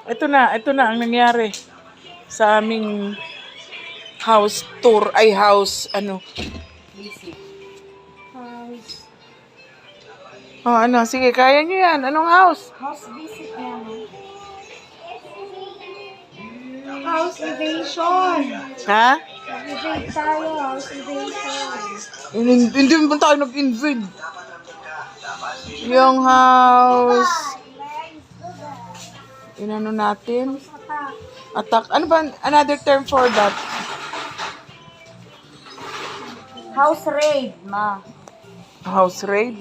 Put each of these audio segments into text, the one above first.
Ito na ang nangyari sa aming house tour, ay house, ano. House. Oh, ano, sige, kaya nyo yan. Anong house? House visit naman. House evasion. Ha? Evade tayo. House evasion. Hindi mo tayo nag-invade. Yung house, inano natin? Attack. Ano ba? Another term for that? House raid, ma. House raid?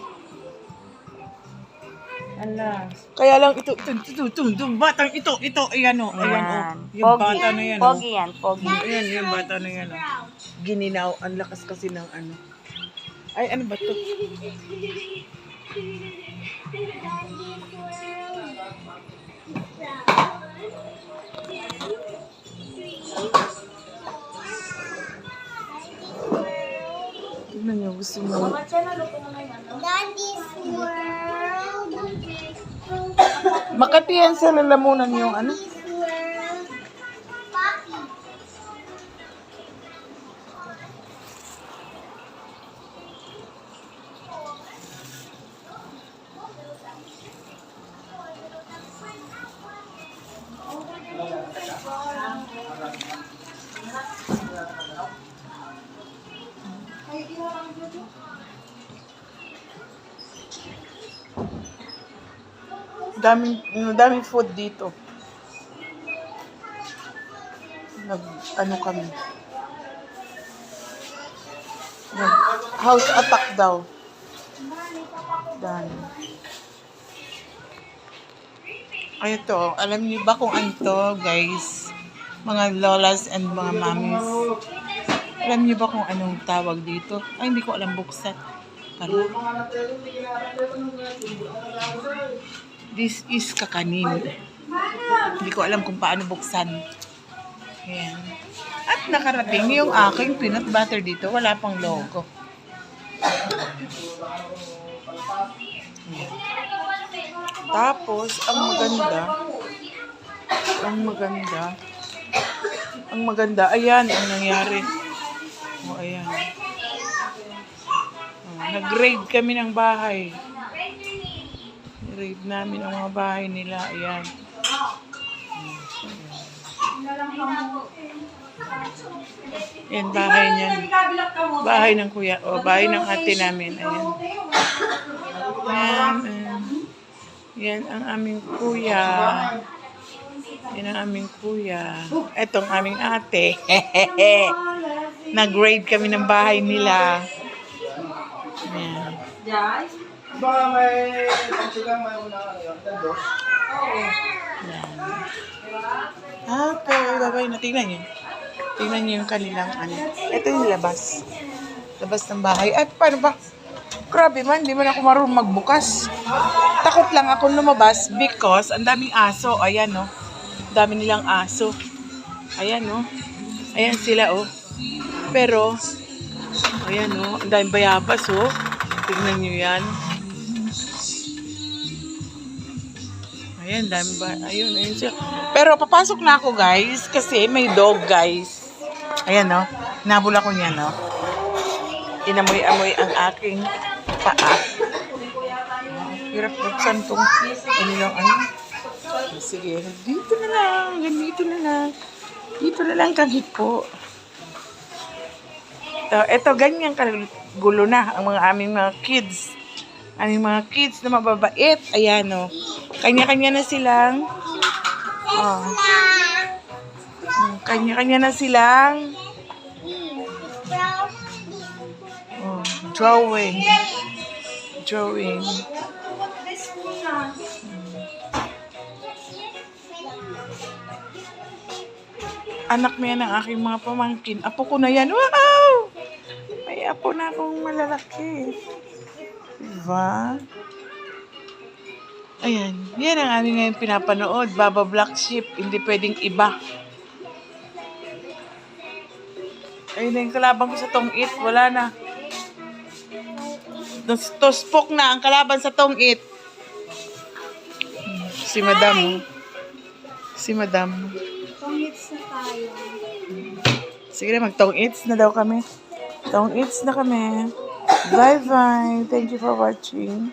Ala. Kaya lang ito, batang ito, ayan o, yung bata na yan o. Pogi yan, pogi. Ayan, yung bata na yan o. Gininaw, ang lakas kasi ng ano. Ay, ano ba to? Tignan nyo, gusto mo. Daddy's World. Makati yan sa lalamunan yung ano. World. Papi. Daming food dito. Ano kami? House attack daw. Dami. Ay, ito. Alam niyo ba kung ano to, guys? Mga lolas and mga mommies. Alam niyo ba kung anong tawag dito? Ay, hindi ko alam buksan. Ano? This is kakanin. Hindi ko alam kung paano buksan. Ayan. At nakarating yung aking peanut butter dito. Wala pang logo. Ayan. Tapos, ang maganda, ayan, ang nangyari. O, ayan. Nag-raid kami ng bahay. Raid namin ang mga bahay nila. Ayan. Ayan, bahay niyan. Bahay ng kuya. O, bahay ng ate namin. Ayan. Ayan. Yan ang aming kuya. Yan ang aming kuya. Etong aming ate. Nag-raid kami ng bahay nila. Ayan. Baka may pagsigang may una yun, dos. Babay na. Tingnan nyo. Tingnan nyo yung kanilang ano. Ito yung labas. Labas ng bahay. At paano ba? Grabe man, hindi man ako marunong magbukas. Takot lang ako lumabas because ang daming aso. Ayan, no. Ang dami nilang aso. Ayan, no. Ayan sila, oh. Pero, ayan, no. Ang daming bayabas, oh. Tingnan nyo yan. Ayan, dami ba? Ayun siya. Pero papasok na ako, guys, kasi may dog, guys. Ayan, no. Nabul ako niya, no. Inamoy-amoy ang aking paa. Hirap buksan tong kanilang ano. Sige, dito na lang. Ganito na lang. Dito na lang kami po. Ito, ganyan kagulo na ang mga aming mga kids. Aming mga kids na mababait. Ayan, no. Kanya-kanya na silang kanya-kanya na silang drawing. Anak na yan ang aking mga pamangkin. Apo ko na yan. Wow! May apo na akong malalaki. Diba? Ayan. Yan ang aming ngayon pinapanood. Baba Black Sheep. Hindi pwedeng iba. Ayun na yung kalaban ko sa tong-it. Wala na. Tospok na ang kalaban sa tong-it. Si Madam. Si Madam. Pangits na tayo. Sige na, mag-tong eats na daw kami. Tong eats na kami. Bye-bye. Thank you for watching.